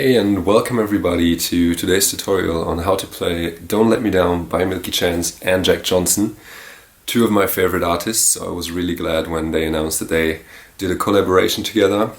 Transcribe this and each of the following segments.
Hey and welcome everybody to today's tutorial on how to play Don't Let Me Down by Milky Chance and Jack Johnson, two of my favorite artists. So I was really glad when they announced that they did a collaboration together,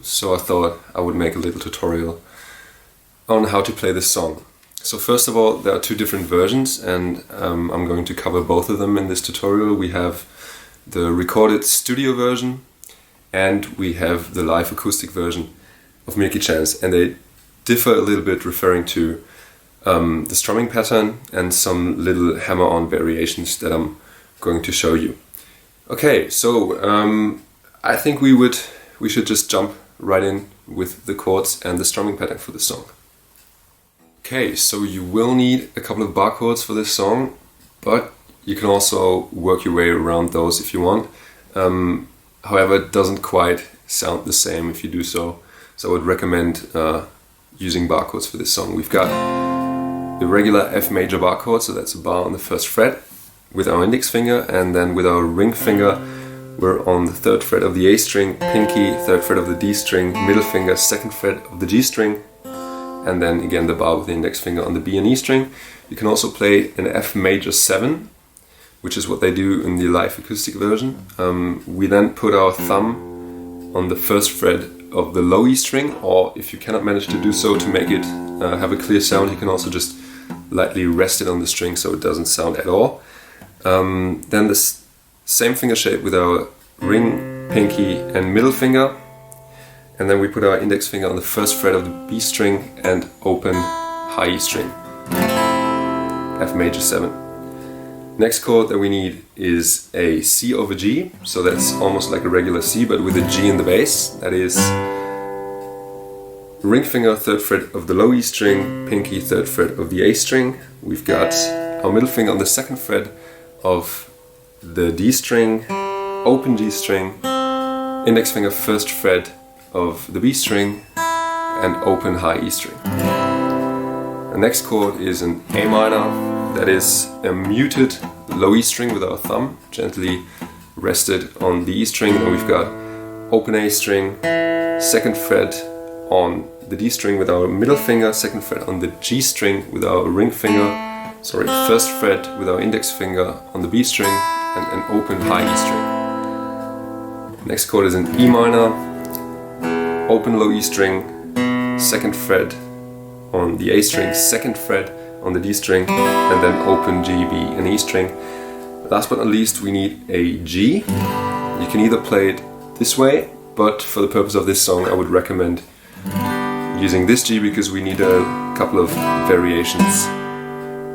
so I thought I would make a little tutorial on how to play this song. So first of all, there are two different versions and I'm going to cover both of them in this tutorial. We have the recorded studio version and we have the live acoustic version of Milky Chance, and they differ a little bit referring to the strumming pattern and some little hammer-on variations that I'm going to show you. Okay, so I think we should just jump right in with the chords and the strumming pattern for this song. Okay, so you will need a couple of bar chords for this song, but you can also work your way around those if you want. However, it doesn't quite sound the same if you do so. So I would recommend using bar chords for this song. We've got the regular F major bar chord, so that's a bar on the first fret with our index finger, and then with our ring finger we're on the third fret of the A string, pinky, third fret of the D string, middle finger, second fret of the G string, and then again the bar with the index finger on the B and E string. You can also play an F major 7, which is what they do in the live acoustic version. We then put our thumb on the first fret of the low E string, or if you cannot manage to do so, to make it have a clear sound, you can also just lightly rest it on the string so it doesn't sound at all. Then this same finger shape with our ring, pinky and middle finger, and then we put our index finger on the first fret of the B string and open high E string, F major 7. Next chord that we need is a C over G, so that's almost like a regular C but with a G in the bass. That is ring finger, third fret of the low E string, pinky, third fret of the A string. We've got our middle finger on the second fret of the D string, open G string, index finger first fret of the B string and open high E string. The next chord is an A minor. That is a muted low E string with our thumb, gently rested on the E string, and we've got open A string, second fret on the D string with our middle finger, second fret on the G string with our ring finger, first fret with our index finger on the B string, and an open high E string. Next chord is an E minor, open low E string, second fret on the A string, second fret on the D string, and then open G, B and E string. Last but not least, we need a G. You can either play it this way, but for the purpose of this song I would recommend using this G because we need a couple of variations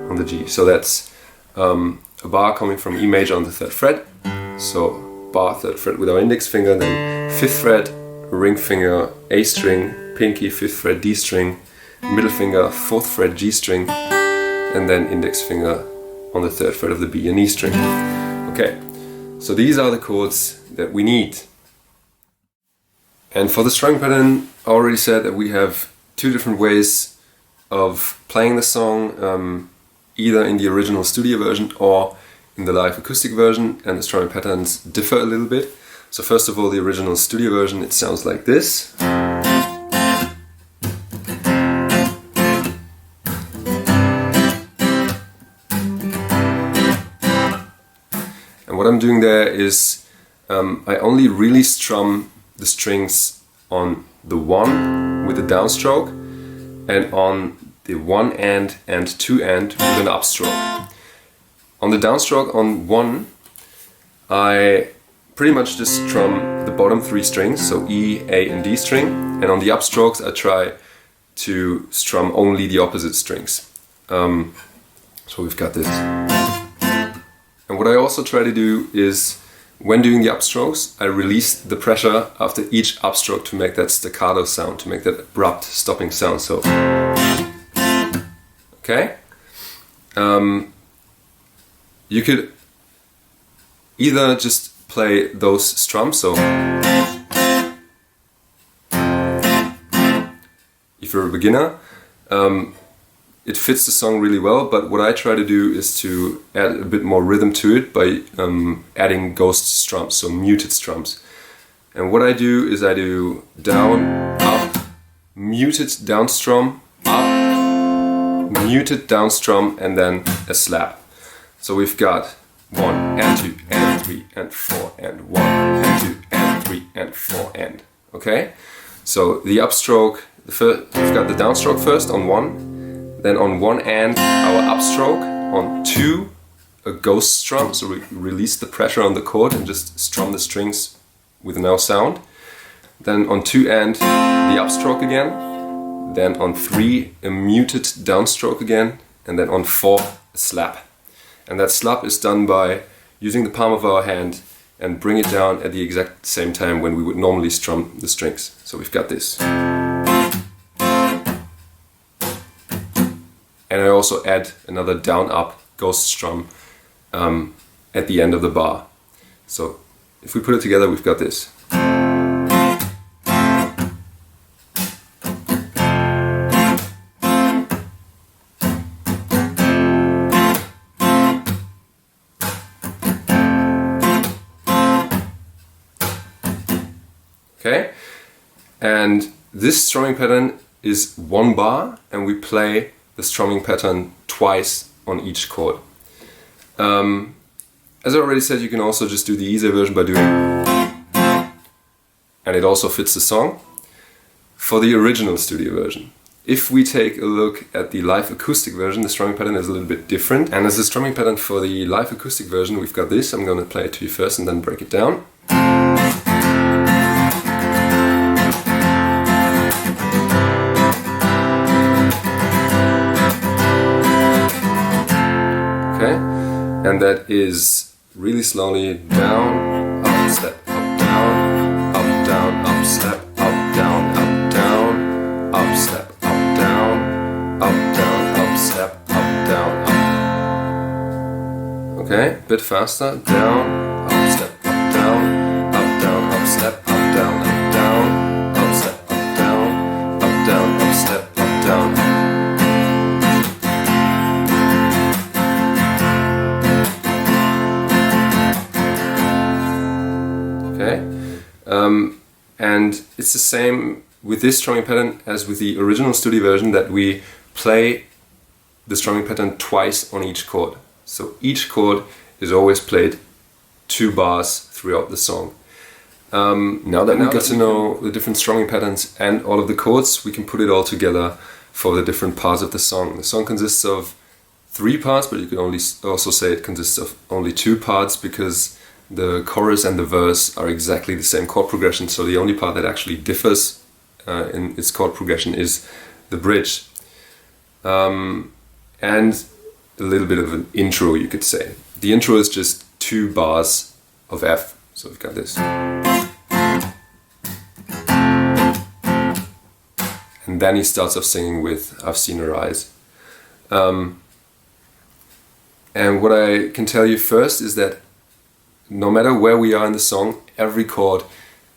on the G. So that's a bar coming from E major on the third fret, so bar third fret with our index finger, then fifth fret, ring finger, A string, pinky, fifth fret, D string, middle finger, fourth fret, G string, and then index finger on the third fret of the B and E string. Okay, so these are the chords that we need. And for the strumming pattern, I already said that we have two different ways of playing the song, either in the original studio version or in the live acoustic version, and the strumming patterns differ a little bit. So first of all, the original studio version, it sounds like this. What I'm doing there is I only really strum the strings on the 1 with a downstroke and on the 1 end and 2 end with an upstroke. On the downstroke on 1 I pretty much just strum the bottom 3 strings, so E, A and D string, and on the upstrokes I try to strum only the opposite strings. So we've got this. And what I also try to do is, when doing the upstrokes, I release the pressure after each upstroke to make that staccato sound, to make that abrupt stopping sound. So, okay. You could either just play those strums, so if you're a beginner, it fits the song really well, but what I try to do is to add a bit more rhythm to it by adding ghost strums, so muted strums. And what I do is I do down, up, muted down strum, up, muted down strum, and then a slap. So we've got 1 and 2 and 3 and 4 and 1 and 2 and 3 and 4 and. Okay? So the upstroke, we've got the downstroke first on 1, then on 1 and our upstroke, on 2 a ghost strum, so we release the pressure on the chord and just strum the strings with no sound. Then on 2 and the upstroke again, then on 3 a muted downstroke again, and then on 4 a slap. And that slap is done by using the palm of our hand and bring it down at the exact same time when we would normally strum the strings. So we've got this. And I also add another down-up ghost strum at the end of the bar. So if we put it together, we've got this. Okay, and this strumming pattern is 1 bar, and we play the strumming pattern twice on each chord. As I already said, you can also just do the easier version by doing, and it also fits the song. For the original studio version, if we take a look at the live acoustic version, the strumming pattern is a little bit different. And as the strumming pattern for the live acoustic version, we've got this. I'm going to play it to you first and then break it down. And that is really slowly down, up, step, up, down, up, down, up, step, up, down, up, down, up, step, up, down, up, down, up, step, up, down, up. Okay, bit faster, down, up, step, up, down, up, down, up, step, up, down, up, down, up, step, up, down, up, down, up, step, up, down, up. And it's the same with this strumming pattern as with the original studio version, that we play the strumming pattern twice on each chord. So each chord is always played 2 bars throughout the song. Now that we got to know the different strumming patterns and all of the chords, we can put it all together for the different parts of the song. The song consists of 3 parts, but you can also say it consists of only 2 parts, because the chorus and the verse are exactly the same chord progression, so the only part that actually differs in its chord progression is the bridge. And a little bit of an intro, you could say. The intro is just 2 bars of F, so we've got this. And then he starts off singing with I've Seen Her Eyes. And what I can tell you first is that no matter where we are in the song, every chord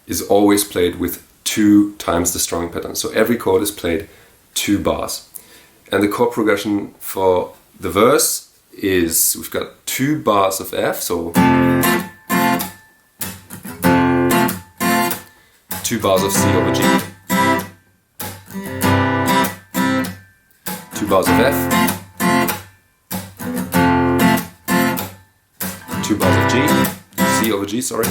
is always played with 2 times the strumming pattern. So every chord is played 2 bars. And the chord progression for the verse is, we've got 2 bars of F, so 2 bars of C over G, 2 bars of F, 2 bars of G, C over G, sorry.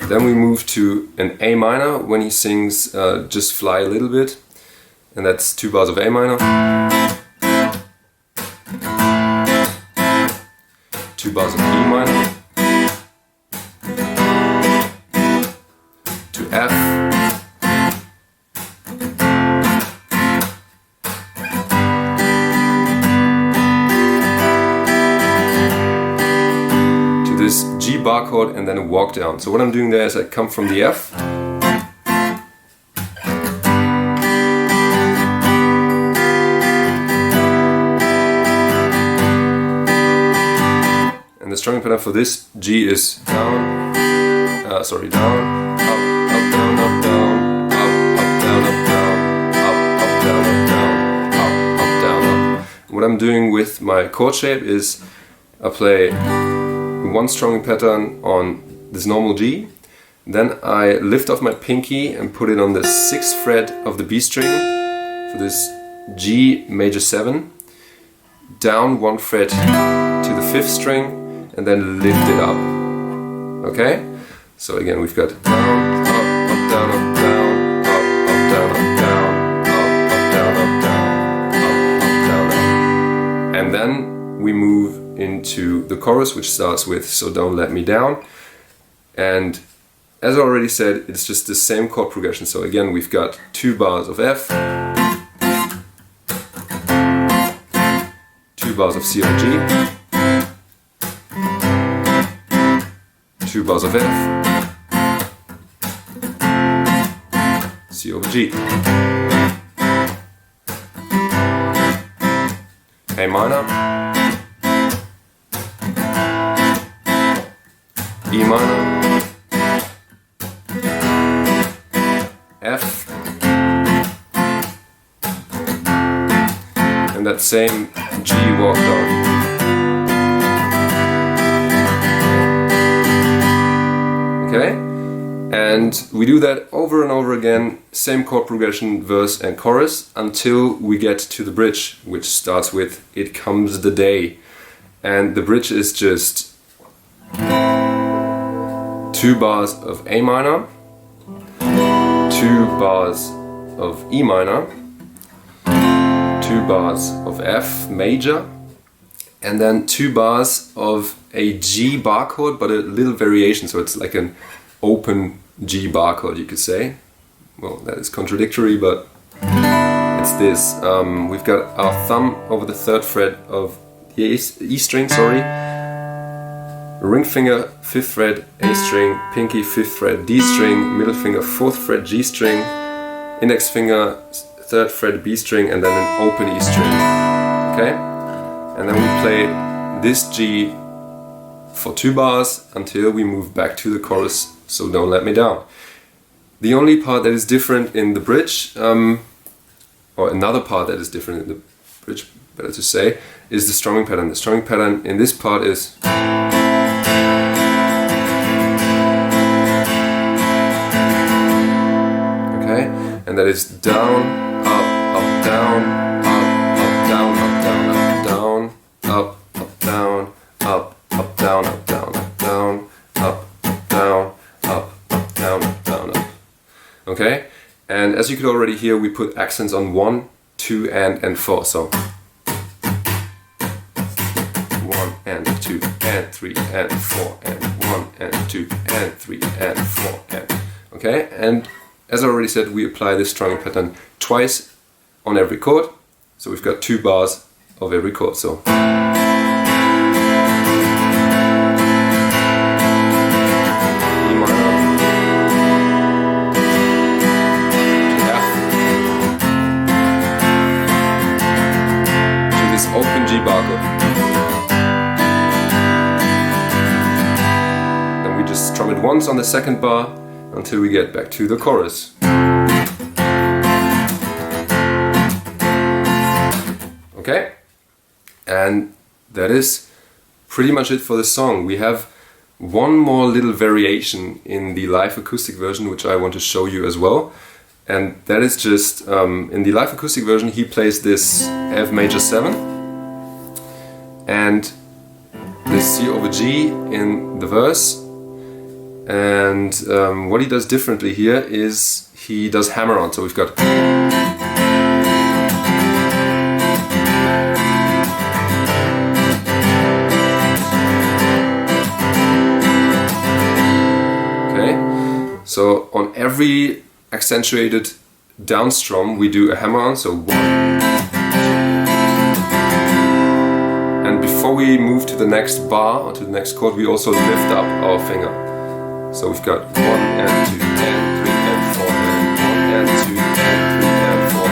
Then we move to an A minor when he sings Just Fly a Little Bit, and that's 2 bars of A minor, 2 bars of E minor, to F, this G bar chord, and then a walk down. So what I'm doing there is I come from the F, and the strumming pattern for this G is down, down, up, down, down, up, down, up, down, up, down, up, down, up, down, up, down, up. What I'm doing with my chord shape is I play 1 strumming pattern on this normal G, Then I lift off my pinky and put it on the 6th fret of the B string for this G major 7, down 1 fret to the 5th string, and then lift it up. Okay? So again, we've got down, up, up, down, up, down, up, up, down, up, down, up, up, down, up, down, up, up, down, up. And then we move into the chorus, which starts with "So Don't Let Me Down." And as I already said, it's just the same chord progression. So again, we've got 2 bars of F, 2 bars of C over G, 2 bars of F, C over G, A minor, E minor, F, and that same G walked on. Okay? And we do that over and over again, same chord progression, verse and chorus, until we get to the bridge, which starts with "It Comes the Day." And the bridge is just 2 bars of A minor, 2 bars of E minor, 2 bars of F major, and then 2 bars of a G bar chord, but a little variation, so it's like an open G bar chord, you could say. Well, that is contradictory, but it's this. We've got our thumb over the 3rd fret of the E string, ring finger 5th fret A string, pinky 5th fret D string, middle finger 4th fret G string, index finger 3rd fret B string, and then an open E string. Okay? And then we play this G for 2 bars until we move back to the chorus, "So Don't Let Me Down." The only part that is different in the bridge, or another part that is different in the bridge, better to say, is the strumming pattern. The strumming pattern in this part is and that is down, up, up, down, up, up, down, up, down, up, down, up, up, down, up, up, down, up, down, up, down, up, up, down, up, up, down, up, down, up. Okay? And as you could already hear, we put accents on 1, 2, and 4. So 1 and 2 and 3 and 4 and 1 and 2 and 3 and 4 and okay? And as I already said, we apply this strumming pattern twice on every chord. So we've got 2 bars of every chord. So E minor to F to this open G bar chord. Then we just strum it once on the 2nd bar until we get back to the chorus. Okay? And that is pretty much it for the song. We have one more little variation in the live acoustic version, which I want to show you as well. And that is just, in the live acoustic version, he plays this F major 7 and this C over G in the verse. And what he does differently here is he does hammer-on. So we've got okay. So on every accentuated down strum we do a hammer-on. So 1. And before we move to the next bar or to the next chord, we also lift up our finger. So we've got 1 and 2 and 3 and 4 and 1 and 2 and 3 and 4.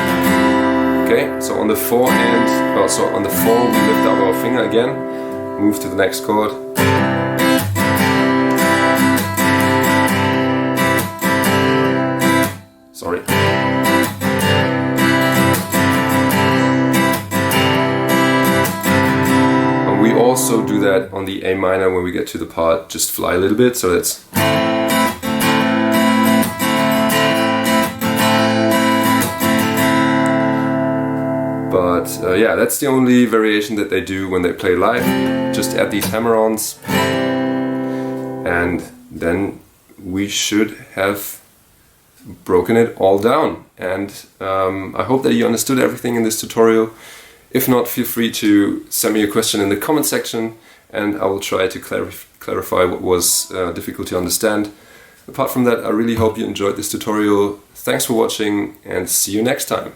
Okay, so on the 4 and so on the 4 we lift up our finger again, move to the next chord. Sorry. And we also do that on the A minor when we get to the part Just Fly a Little Bit, so that's But yeah, that's the only variation that they do when they play live. Just add these hammer-ons, and then we should have broken it all down. And I hope that you understood everything in this tutorial. If not, feel free to send me a question in the comment section, and I will try to clarify what was difficult to understand. Apart from that, I really hope you enjoyed this tutorial. Thanks for watching, and see you next time.